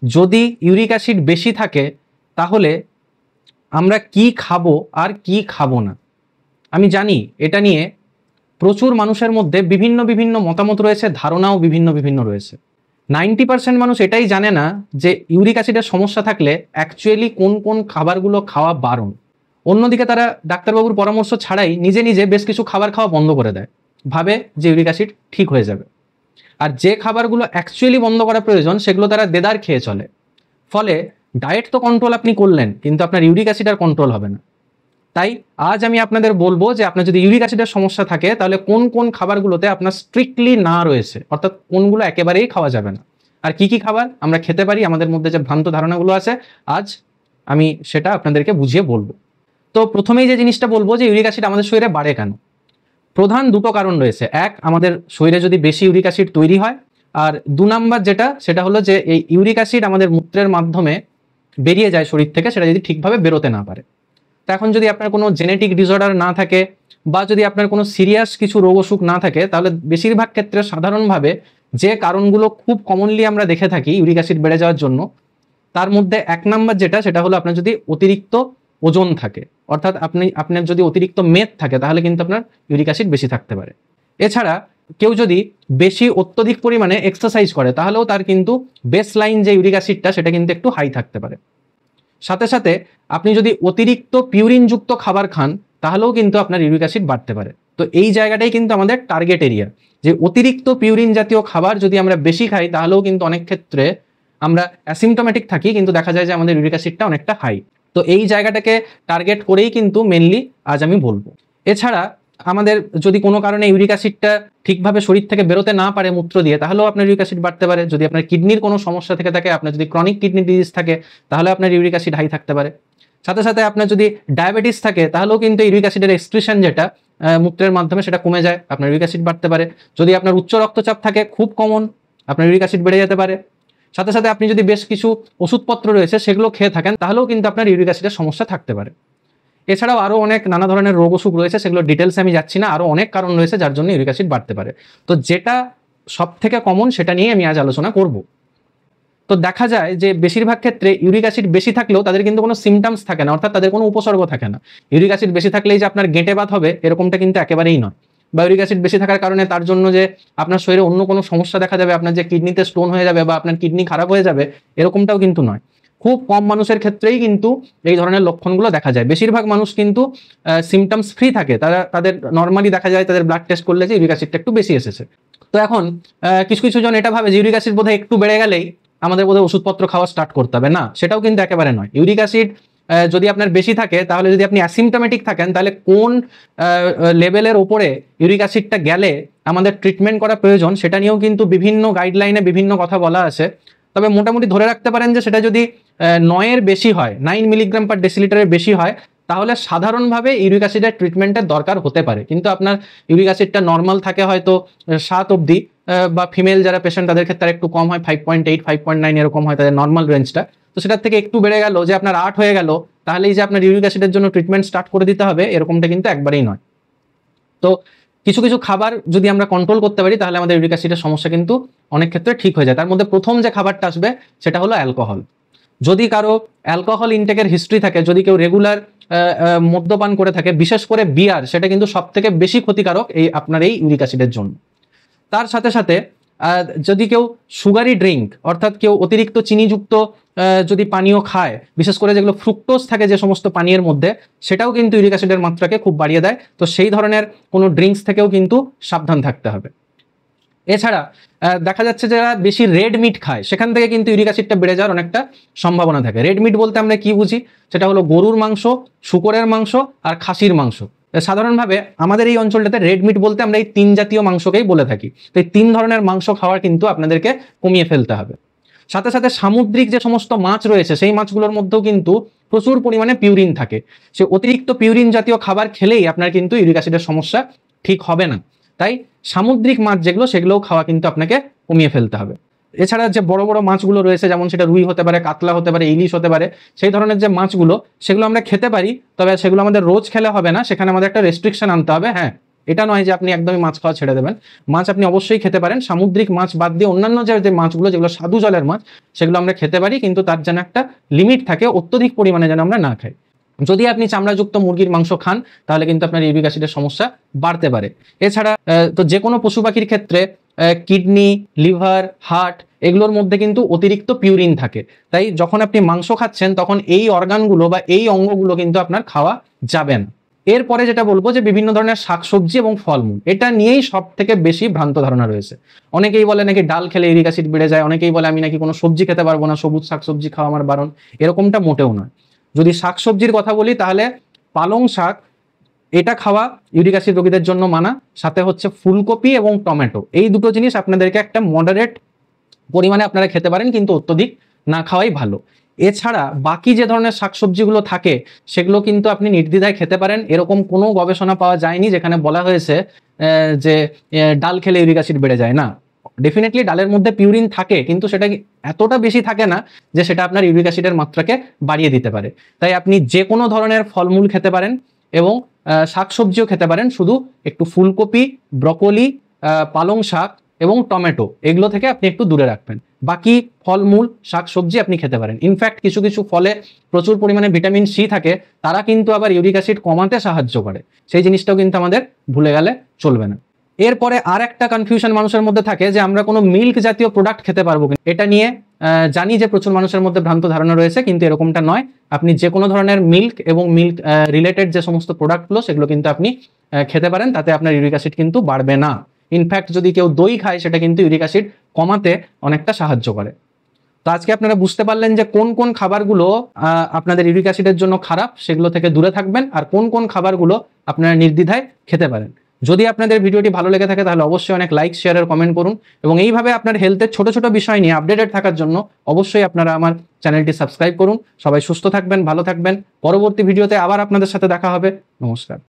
যদি uric acid বেশি থাকে তাহলে আমরা কি খাবো আর কি খাবো না। আমি জানি এটা নিয়ে প্রচুর মানুষের মধ্যে বিভিন্ন বিভিন্ন মতামত রয়েছে, ধারণাও বিভিন্ন বিভিন্ন রয়েছে। 90% মানুষ এটাই জানে না যে ইউরিক অ্যাসিডের সমস্যা থাকলে অ্যাকচুয়ালি কোন কোন খাবারগুলো খাওয়া বারণ। অন্যদিকে তারা ডাক্তারবাবুর পরামর্শ ছাড়াই নিজে নিজে বেশ কিছু খাবার খাওয়া বন্ধ করে দেয়, ভাবে যে ইউরিক অ্যাসিড ঠিক হয়ে যাবে। আর যে খাবারগুলো অ্যাকচুয়ালি বন্ধ করা প্রয়োজন সেগুলো তারা দেদার খেয়ে চলে। ফলে ডায়েট তো কন্ট্রোল আপনি করলেন, কিন্তু আপনার ইউরিক অ্যাসিড আর কন্ট্রোল হবে না। তাই আজ আমি আপনাদের বলবো যে আপনার যদি ইউরিক অ্যাসিডের সমস্যা থাকে তাহলে কোন কোন খাবারগুলোতে আপনার স্ট্রিক্টলি না রয়েছে, অর্থাৎ কোনগুলো একেবারেই খাওয়া যাবে না, আর কি কি খাবার আমরা খেতে পারি। আমাদের মধ্যে যে ভ্রান্ত ধারণাগুলো আছে আজ আমি সেটা আপনাদেরকে বুঝিয়ে বলবো। তো প্রথমেই যে জিনিসটা বলবো যে ইউরিক অ্যাসিড আমাদের শরীরে বাড়ে কেন। প্রধান দুটো কারণ রয়েছে। এক, আমাদের শরীরে যদি বেশি ইউরিক অ্যাসিড তৈরি হয়, আর 2 নাম্বার যেটা সেটা হলো যে এই ইউরিক অ্যাসিড আমাদের মূত্রের মাধ্যমে বেরিয়ে যায় শরীর থেকে, সেটা যদি ঠিকভাবে বেরোতে না পারে। তো এখন যদি আপনার কোনো জেনেটিক ডিসঅর্ডার না থাকে বা যদি আপনার কোনো সিরিয়াস কিছু রোগ অসুখ না থাকে, তাহলে বেশিরভাগ ক্ষেত্রে সাধারণভাবে যে কারণগুলো খুব কমনলি আমরা দেখে থাকি ইউরিক অ্যাসিড বেড়ে যাওয়ার জন্য, তার মধ্যে 1 নাম্বার যেটা সেটা হলো আপনার যদি অতিরিক্ত ওজন থাকে, অর্থাৎ আপনার যদি অতিরিক্ত মেদ থাকে তাহলে কিন্তু আপনার ইউরিক অ্যাসিড বেশি থাকতে পারে। এছাড়া কেউ যদি বেশি অত্যধিক পরিমাণে এক্সারসাইজ করে তাহলেও তার কিন্তু বেসলাইন যে ইউরিক অ্যাসিডটা সেটা কিন্তু একটু হাই থাকতে পারে। সাথে সাথে আপনি যদি অতিরিক্ত পিউরিনযুক্ত খাবার খান তাহলেও কিন্তু আপনার ইউরিক অ্যাসিড বাড়তে পারে। তো এই জায়গাটাই কিন্তু আমাদের টার্গেট এরিয়া, যে অতিরিক্ত পিউরিন জাতীয় খাবার যদি আমরা বেশি খাই তাহলেও কিন্তু অনেক ক্ষেত্রে আমরা অ্যাসিমটোমেটিক থাকি, কিন্তু দেখা যায় যে আমাদের ইউরিক অ্যাসিডটা অনেকটা হাই। তো এই জায়গাটাকে টার্গেট করেই কিন্তু মেনলি আজ আমি বলবো। এছাড়া আমাদের যদি কোনো কারণে ইউরিক অ্যাসিডটা ঠিকভাবে শরীর থেকে বেরোতে না পারে মূত্র দিয়ে, তাহলেও আপনার ইউরিক অ্যাসিড বাড়তে পারে। যদি আপনার কিডনির কোনো সমস্যা থেকে থাকে, আপনার যদি ক্রনিক কিডনি ডিজিজ থাকে, তাহলে আপনার ইউরিক অ্যাসিড হাই থাকতে পারে। সাথে সাথে আপনার যদি ডায়াবেটিস থাকে তাহলেও কিন্তু ইউরিক অ্যাসিডের এক্সক্রিশন যেটা মূত্রের মাধ্যমে সেটা কমে যায়, আপনার ইউরিক অ্যাসিড বাড়তে পারে। যদি আপনার উচ্চ রক্তচাপ থাকে, খুব কমন, আপনার ইউরিক অ্যাসিড বেড়ে যেতে পারে। সাথে সাথে আপনি যদি বেশ কিছু ওষুধপত্র রয়েছে সেগুলো খেয়ে থাকেন তাহলেও কিন্তু আপনার ইউরিক অ্যাসিডের সমস্যা থাকতে পারে। এছাড়াও আরও অনেক নানা ধরনের রোগ অসুখ রয়েছে, সেগুলো ডিটেলসে আমি যাচ্ছি না, আরও অনেক কারণ রয়েছে যার জন্য ইউরিক অ্যাসিড বাড়তে পারে। তো যেটা সব থেকে কমন সেটা নিয়ে আমি আজ আলোচনা করব। তো দেখা যায় যে বেশিরভাগ ক্ষেত্রে ইউরিক অ্যাসিড বেশি থাকলেও তাদের কিন্তু কোনো সিমটমস থাকে না, অর্থাৎ তাদের কোনো উপসর্গ থাকে না। ইউরিক অ্যাসিড বেশি থাকলেই যে আপনার গেঁটে বাত হবে এরকমটা কিন্তু একেবারেই নয়। বা ইউরিক অ্যাসিড বেশি থাকার কারণে তার জন্য যে আপনার শরীরে অন্য কোনো সমস্যা দেখা যাবে, আপনার যে কিডনিতে স্টোন হয়ে যাবে বা আপনার কিডনি খারাপ হয়ে যাবে, এরকমটাও কিন্তু নয়। খুব কম মানুষের ক্ষেত্রেই কিন্তু এই ধরনের লক্ষণগুলো দেখা যায়। বেশিরভাগ মানুষ কিন্তু সিমটমস ফ্রি থাকে, তাদের নর্মালি দেখা যায় তাদের ব্লাড টেস্ট করলে যে ইউরিক অ্যাসিডটা একটু বেশি এসেছে। তো এখন কিছু কিছু জন এটা ভাবে যে ইউরিক অ্যাসিড বোধহয় একটু বেড়ে গেলেই আমাদের বোধহয় ওষুধপত্র খাওয়া স্টার্ট করতে হবে। না, সেটাও কিন্তু একেবারে নয়। ইউরিক অ্যাসিড যদি আপনার বেশি থাকে, তাহলে যদি আপনি অ্যাসিমটোমেটিক থাকেন, তাহলে কোন লেভেলের ওপরে ইউরিক অ্যাসিডটা গেলে আমাদের ট্রিটমেন্ট করা প্রয়োজন সেটা নিয়েও কিন্তু বিভিন্ন গাইডলাইনে বিভিন্ন কথা বলা আছে। তবে মোটামুটি ধরে রাখতে পারেন যে সেটা যদি 9-এর বেশি হয়, 9 মিলিগ্রাম পার ডেসিলিটারের বেশি হয়, তাহলে সাধারণভাবে ইউরিক অ্যাসিডের ট্রিটমেন্টের দরকার হতে পারে। কিন্তু আপনার ইউরিক অ্যাসিডটা নর্মাল থাকে হয়তো 7 অবধি, বা ফিমেল যারা পেশেন্ট তাদের ক্ষেত্রে একটু কম হয়, 5.8 5.9 এরকম হয় তাদের নর্মাল রেঞ্জটা। তো সেটার থেকে একটু বেড়ে গেল, যে আপনার 8 হয়ে গেল, তাহলেই যে আপনার ইউরিক অ্যাসিডের জন্য ট্রিটমেন্ট স্টার্ট করে দিতে হবে এরকমটা কিন্তু একবারেই নয়। তো কিছু কিছু খাবার যদি আমরা কন্ট্রোল করতে পারি তাহলে আমাদের ইউরিক অ্যাসিডের সমস্যা কিন্তু অনেক ক্ষেত্রে ঠিক হয়ে যায়। তার মধ্যে প্রথম যে খাবারটা আসবে সেটা হলো অ্যালকোহল। যদি কারো অ্যালকোহল ইনটেকের হিস্ট্রি থাকে, যদি কেউ রেগুলার মদ্যপান করে থাকে, বিশেষ করে বিয়ার, সেটা কিন্তু সব থেকে বেশি ক্ষতিকারক আপনার এই ইউরিক অ্যাসিডের জন্য। তার সাথে সাথে যদি কেউ সুগারি ড্রিঙ্ক, অর্থাৎ কেউ অতিরিক্ত চিনিযুক্ত যদি পানীয় খায়, বিশেষ করে যেগুলো ফ্রুক্টোজ থাকে যে সমস্ত পানীয়ের মধ্যে, সেটাও কিন্তু ইউরিক অ্যাসিডের মাত্রাকে খুব বাড়িয়ে দেয়। তো সেই ধরনের কোনো ড্রিঙ্কস থেকেও কিন্তু সাবধান থাকতে হবে। এছাড়া দেখা যাচ্ছে যারা বেশি রেড মিট খায় সেখান থেকে কিন্তু ইউরিক অ্যাসিডটা বেড়ে যাওয়ার অনেকটা সম্ভাবনা থাকে। রেড মিট বলতে আমরা কি বুঝি? সেটা হলো গরুর মাংস, শূকরের মাংস আর খাসির মাংস। সাধারণভাবে আমাদের এই অঞ্চলটাতে রেড মিট বলতে আমরা এই 3 জাতীয় মাংসকেই বলে থাকি। তো এই 3 ধরনের মাংস খাওয়ার কিন্তু আপনাদেরকে কমিয়ে ফেলতে হবে। সাথে সাথে সামুদ্রিক যে সমস্ত মাছ রয়েছে সেই মাছগুলোর মধ্যেও কিন্তু প্রচুর পরিমাণে পিউরিন থাকে। সে অতিরিক্ত পিউরিন জাতীয় খাবার খেলেই আপনার কিন্তু ইউরিক অ্যাসিডের সমস্যা ঠিক হবে না। তাই সামুদ্রিক মাছ যেগুলো সেগুলোও খাওয়া কিন্তু আপনাকে কমিয়ে ফেলতে হবে। এছাড়া যে বড় বড় মাছগুলো রয়েছে, যেমন সেটা রুই হতে পারে, কাতলা হতে পারে, ইলিশ হতে পারে, সেই ধরনের যে মাছগুলো সেগুলো আমরা খেতে পারি, তবে সেগুলো আমাদের রোজ খেলে হবে না, সেখানে আমাদের একটা রেস্ট্রিকশন আনতে হবে। হ্যাঁ, এটা নয় যে আপনি একদমই মাছ খাওয়া ছেড়ে দেবেন। মাছ আপনি অবশ্যই খেতে পারেন, সামুদ্রিক মাছ বাদ দিয়ে অন্যান্য যে মাছগুলো যেগুলো স্বাদু জলের মাছ সেগুলো আমরা খেতে পারি, কিন্তু তার যেন একটা লিমিট থাকে, অত্যধিক পরিমাণে যেন আমরা না খাই। যদি আপনি চামড়াযুক্ত মুরগির মাংস খান তাহলে কিন্তু আপনার ইউরিক অ্যাসিডের সমস্যা বাড়তে পারে। এছাড়া তো যে কোনো পশু পাখির ক্ষেত্রে কিডনি, লিভার, হার্ট এগুলোর মধ্যে কিন্তু অতিরিক্ত পিউরিন থাকে। তাই যখন আপনি মাংস খাচ্ছেন তখন এই অর্গানগুলো বা এই অঙ্গগুলো কিন্তু আপনার খাওয়া যাবে না। এরপরে যেটা বলবো যে বিভিন্ন ধরনের শাকসবজি এবং ফলমূল, এটা নিয়েই সব থেকে বেশি ভ্রান্ত ধারণা রয়েছে। অনেকেই বলে নাকি ডাল খেলে ইউরিক অ্যাসিড বেড়ে যায়, অনেকেই বলে আমি নাকি কোনো সবজি খেতে পারবো না, সবুজ শাকসবজি খাওয়া আমার বারণ। এরকমটা মোটেও নয়। যদি শাকসবজির কথা বলি তাহলে পালং শাক, এটা খাওয়া ইউরিক অ্যাসিড রোগীদের জন্য মানা। সাথে হচ্ছে ফুলকপি এবং টমেটো, এই দুটো জিনিস আপনাদেরকে একটা মডারেট পরিমাণে আপনারা খেতে পারেন, কিন্তু অত্যধিক না খাওয়াই ভালো। এছাড়া বাকি যে ধরনের শাকসবজিগুলো থাকে সেগুলো কিন্তু আপনি নির্দ্বিধায় খেতে পারেন। এরকম কোনো গবেষণা পাওয়া যায়নি যেখানে বলা হয়েছে যে ডাল খেলে ইউরিক অ্যাসিড বেড়ে যায়। না, ডেফিনেটলি ডালের মধ্যে পিউরিন থাকে, কিন্তু সেটা এতটা বেশি থাকে না যে সেটা আপনার ইউরিক অ্যাসিডের মাত্রাকে বাড়িয়ে দিতে পারে। তাই আপনি যে কোনো ধরনের ফলমূল খেতে পারেন এবং শাকসবজিও খেতে পারেন, শুধু একটু ফুলকপি, ব্রকলি, পালং শাক এবং টমেটো এগুলো থেকে আপনি একটু দূরে রাখবেন। বাকি ফলমূল, শাকসবজি আপনি খেতে পারেন। ইনফ্যাক্ট কিছু কিছু ফলে প্রচুর পরিমাণে ভিটামিন সি থাকে, তারা কিন্তু আবার ইউরিক অ্যাসিড কমাতে সাহায্য করে। সেই জিনিসটাও কিন্তু আমাদের ভুলে গেলে চলবে না। এরপরে আর একটা কনফিউশন মানুষের মধ্যে থাকে যে আমরা কোনো মিল্ক জাতীয় প্রোডাক্ট খেতে পারবো কিনা। এটা নিয়ে জানি যে প্রচুর মানুষের মধ্যে ভ্রান্ত ধারণা রয়েছে, কিন্তু এরকমটা নয়। আপনি যে কোনো ধরনের মিল্ক এবং মিল্ক রিলেটেড যে সমস্ত প্রোডাক্টগুলো সেগুলো কিন্তু আপনি খেতে পারেন, তাতে আপনার ইউরিক অ্যাসিড কিন্তু বাড়বে না। ইনফ্যাক্ট যদি কেউ দই খায় সেটা কিন্তু ইউরিক অ্যাসিড কমাতে অনেকটা সাহায্য করে। তো আজকে আপনারা বুঝতে পারলেন যে কোন কোন খাবারগুলো আপনাদের ইউরিক অ্যাসিডের জন্য খারাপ, সেগুলো থেকে দূরে থাকবেন, আর কোন কোন খাবারগুলো আপনারা নির্দ্বিধায় খেতে পারেন। যদি আপনাদের ভিডিওটি ভালো লেগে থাকে তাহলে অবশ্যই অনেক লাইক, শেয়ার আর কমেন্ট করুন, এবং এইভাবে আপনার হেলথের ছোট ছোট বিষয় নিয়ে আপডেটেড থাকার জন্য অবশ্যই আপনারা আমার চ্যানেলটি সাবস্ক্রাইব করুন। সবাই সুস্থ থাকবেন, ভালো থাকবেন। পরবর্তী ভিডিওতে আবার আপনাদের সাথে দেখা হবে। নমস্কার।